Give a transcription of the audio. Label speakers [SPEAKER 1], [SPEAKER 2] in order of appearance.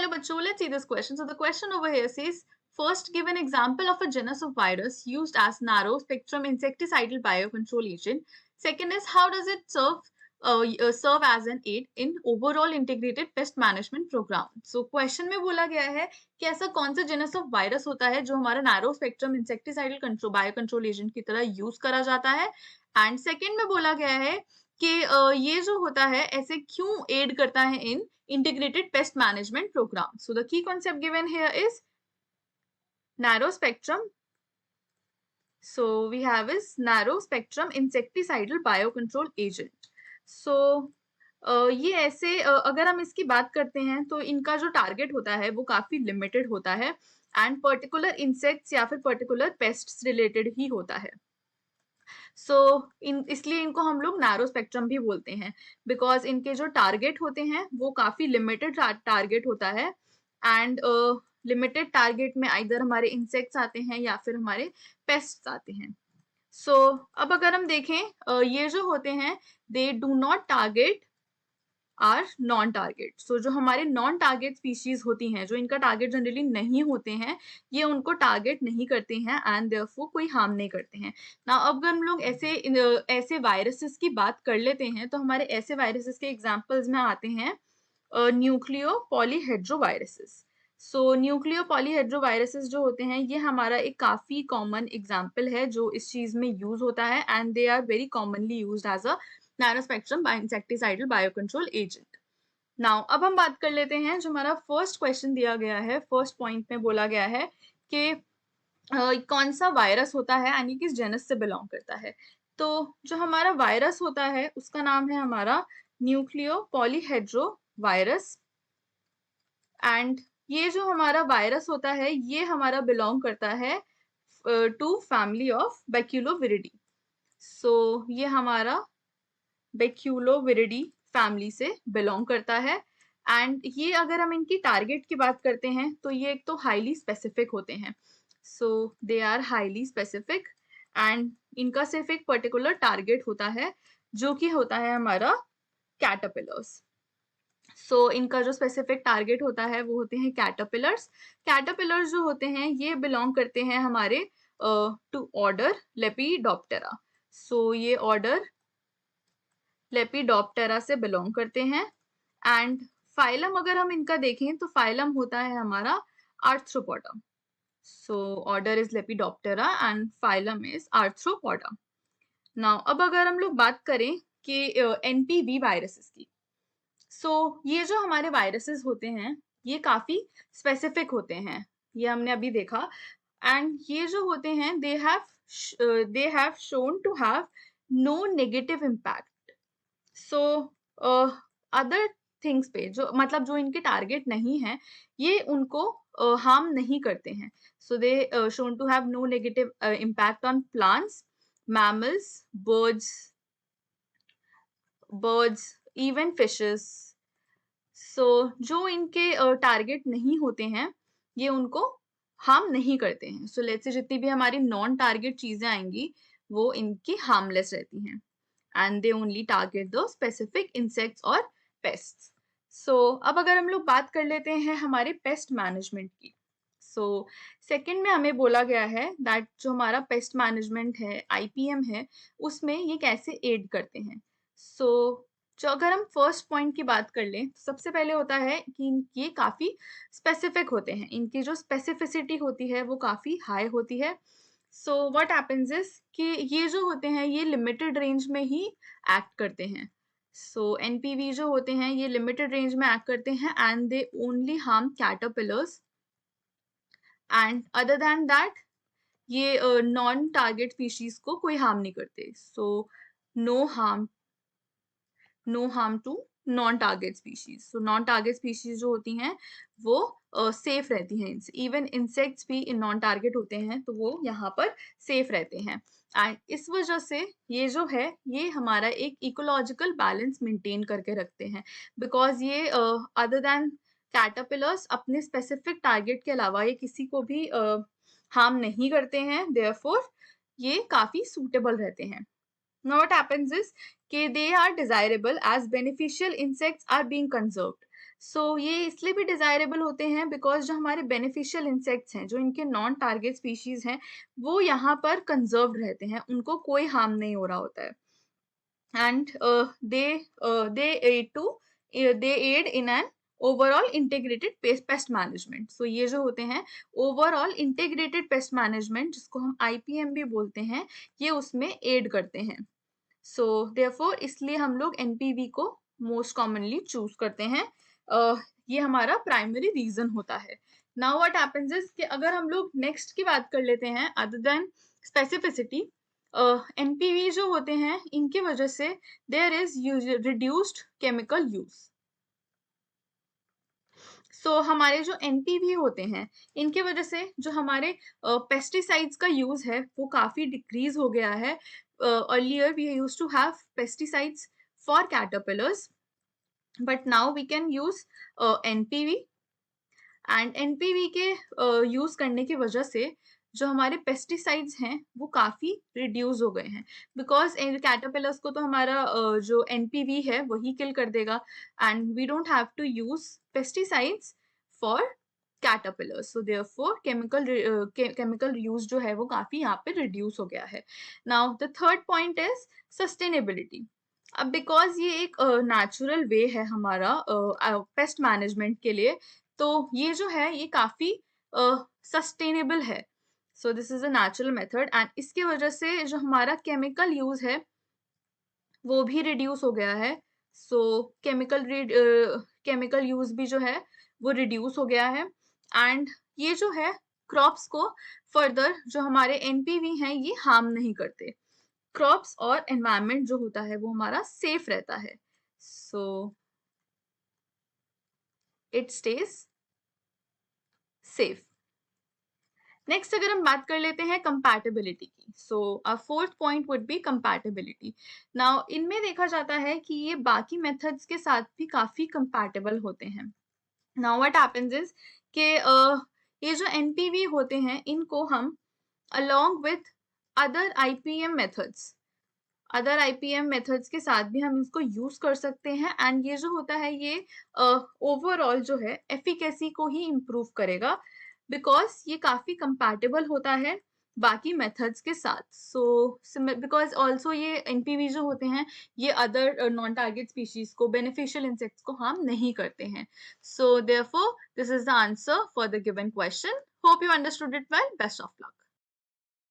[SPEAKER 1] Hello, bachcho. Let's see this question. So the question over here says, first give an example of a genus of virus used as narrow spectrum insecticidal biocontrol agent. Second is, how does it serve as an aid in overall integrated pest management program. So question में बोला गया है कि ऐसा कौन सा genus of virus होता है जो हमारा narrow spectrum insecticidal control biocontrol agent की तरह यूज करा जाता है. एंड सेकेंड में बोला गया है कि ये जो होता है ऐसे क्यों एड करता है इन integrated pest management program. So the key concept given here is narrow spectrum. So we have is narrow spectrum insecticidal biocontrol agent. So ये ऐसे अगर हम इसकी बात करते हैं तो इनका जो टारगेट होता है वो काफी लिमिटेड होता है एंड पर्टिकुलर इंसेक्ट्स या फिर पर्टिकुलर पेस्ट्स रिलेटेड ही होता है. इसलिए इनको हम लोग नैरो स्पेक्ट्रम भी बोलते हैं बिकॉज इनके जो टारगेट होते हैं वो काफी लिमिटेड टारगेट होता है एंड लिमिटेड टारगेट में आइदर हमारे इंसेक्ट्स आते हैं या फिर हमारे पेस्ट्स आते हैं. अब अगर हम देखें ये जो होते हैं they do not target or non target. जो हमारे नॉन टारगेट स्पीशीज होती हैं जो इनका टारगेट जनरली नहीं होते हैं ये उनको टारगेट नहीं करते हैं एंड देयरफॉर कोई हार्म नहीं करते हैं. ना अब अगर हम लोग ऐसे वायरसेस की बात कर लेते हैं तो हमारे ऐसे वायरसेस के एग्जांपल्स में आते हैं न्यूक्लियो पॉलीहेड्रोवायरसेस. न्यूक्लियो पॉलीहेड्रोवायरसेस जो होते हैं ये हमारा एक काफी कॉमन एग्जाम्पल है जो इस चीज में यूज होता है and they are very commonly used as a nano spectrum insecticidal biocontrol agent. Now अब हम बात कर लेते हैं जो हमारा फर्स्ट क्वेश्चन दिया गया है. फर्स्ट पॉइंट में बोला गया है कि कौन सा वायरस होता है यानी किस जेनस से बिलोंग करता है. तो जो हमारा वायरस होता है उसका नाम है हमारा न्यूक्लियो पॉलीहेड्रो वायरस एंड ये जो हमारा वायरस होता है ये हमारा बिलोंग करता है टू फैमिली ऑफ बैक्यूलोविरिडी. ये हमारा बैक्यूलोविरिडी फैमिली से बिलोंग करता है एंड ये अगर हम इनकी टारगेट की बात करते हैं तो ये एक तो हाईली स्पेसिफिक होते हैं. They are highly specific and इनका सिर्फ एक पर्टिकुलर टारगेट होता है जो कि होता है हमारा कैटरपिलर्स. इनका जो स्पेसिफिक टारगेट होता है वो होते हैं कैटरपिलर्स. कैटरपिलर्स जो होते हैं ये बिलोंग करते हैं हमारे टू ऑर्डर लेपिडोप्टेरा. ये ऑर्डर लेपिडोप्टेरा से बिलोंग करते हैं एंड फाइलम अगर हम इनका देखें तो फाइलम होता है हमारा arthropoda. Order is lepidoptera and phylum is arthropoda. Now अब अगर हम लोग बात करें कि एनपीवी वायरसेस की. ये जो हमारे वायरसेस होते हैं ये काफी स्पेसिफिक होते हैं ये हमने अभी देखा एंड ये जो होते हैं they have shown to have no negative impact. Other things पे जो मतलब जो इनके टारगेट नहीं है ये उनको हार्म नहीं करते हैं. They shown to have no negative impact on plants, mammals, birds, even fishes. जो इनके टारगेट नहीं होते हैं ये उनको हार्म नहीं करते हैं. लेट्स से जितनी भी हमारी नॉन टारगेट चीजें आएंगी वो इनकी हार्मलेस रहती हैं and they only target the specific insects or pests. अब अगर हम लोग बात कर लेते हैं हमारे पेस्ट मैनेजमेंट की. सेकंड में हमें बोला गया है दैट जो हमारा पेस्ट मैनेजमेंट है IPM है उसमें ये कैसे एड करते हैं. जो अगर हम फर्स्ट पॉइंट की बात कर लें तो सबसे पहले होता है कि ये काफी स्पेसिफिक होते हैं. इनकी जो स्पेसिफिसिटी होती है वो काफी हाई होती है. व्हाट हैपेंस इज कि ये जो होते हैं ये लिमिटेड रेंज में ही एक्ट करते हैं. एनपीवी जो होते हैं ये लिमिटेड रेंज में एक्ट करते हैं and they only harm caterpillars and other than that ये नॉन टारगेट स्पीशीज को कोई हार्म नहीं करते. No harm to non target species. Non target species जो होती हैं वो सेफ रहती हैं इनसे. इवन इंसेक्ट्स भी इन नॉन टारगेट होते हैं तो वो यहाँ पर सेफ रहते हैं एंड इस वजह से ये जो है ये हमारा एक इकोलॉजिकल बैलेंस मेंटेन करके रखते हैं बिकॉज ये अदर देन कैटरपिलर्स अपने स्पेसिफिक टारगेट के अलावा ये किसी को भी हार्म नहीं करते हैं. देयरफॉर ये काफी सूटेबल रहते हैं. Now what happens is they are desirable as beneficial insects are being conserved. ये इसलिए भी डिज़ायरेबल होते हैं बिकॉज़ जो हमारे बेनिफिशियल इंसेक्ट्स हैं, जो इनके नॉन टारगेट स्पीशीज़ हैं, वो यहाँ पर कंज़र्व्ड रहते हैं, उनको कोई हार्म नहीं हो रहा होता है। And they aid to they aid in an overall integrated pest management. So ये जो होते हैं ओवरऑल इंटीग्रेटेड पेस्ट मैनेजमेंट, जिसको हम IPM भी बोलते हैं, ये उसमें एड करते हैं। सो देयरफॉर इसलिए हम लोग NPV को मोस्ट कॉमनली चूज करते हैं। ये हमारा प्राइमरी रीजन होता है। नाउ व्हाट हैपेंस इज कि अगर हम लोग नेक्स्ट की बात कर लेते हैं, अदर देन स्पेसिफिसिटी, NPV जो होते हैं इनके वजह से there is reduced chemical use. हमारे जो NPV होते हैं इनके वजह से जो हमारे पेस्टिसाइड्स का यूज है वो काफी डिक्रीज हो गया है। Earlier we used to have pesticides for caterpillars, but now we can use NPV। And NPV के यूज करने की वजह से जो हमारे पेस्टिसाइड्स हैं वो काफी रिड्यूस हो गए हैं, बिकॉज कैटरपिलर्स को तो हमारा जो NPV है वही किल कर देगा, and we don't have to use pesticides for caterpillars. So therefore chemical use जो है वो काफी यहाँ पे रिड्यूस हो गया है। Now the third point is sustainability. अब बिकॉज ये एक नेचुरल वे है हमारा पेस्ट मैनेजमेंट के लिए, तो ये जो है ये काफी सस्टेनेबल है। So this is a natural method, and इसकी वजह से जो हमारा केमिकल यूज है वो भी रिड्यूस हो गया है। सो केमिकल यूज भी जो है वो रिड्यूस हो गया है, एंड ये जो है क्रॉप्स को फर्दर जो हमारे NPV हैं ये हार्म नहीं करते। क्रॉप्स और एनवायरनमेंट जो होता है वो हमारा सेफ रहता है। So it stage safe. Next अगर हम बात कर लेते हैं कंपैटिबिलिटी की, अ fourth point would be compatibility. Now इनमें देखा जाता है कि ये बाकी मेथड्स के साथ भी काफी कंपैटिबल होते हैं। नाउ व्हाट हैपेंस इज कि ये जो NPV होते हैं इनको हम along with other IPM methods के साथ भी हम इसको यूज कर सकते हैं, एंड ये जो होता है ये ओवरऑल जो है एफिकेसी को ही इम्प्रूव करेगा, बिकॉज ये काफी कंपैटिबल होता है बाकी मेथड्स के साथ। बिकॉज ऑल्सो ये NPV जो होते हैं ये अदर नॉन टारगेट स्पीशीज को, बेनिफिशियल इंसेक्ट्स को हार्म नहीं करते हैं। So therefore this is the answer for the given question. Hope you understood it well. Best of luck.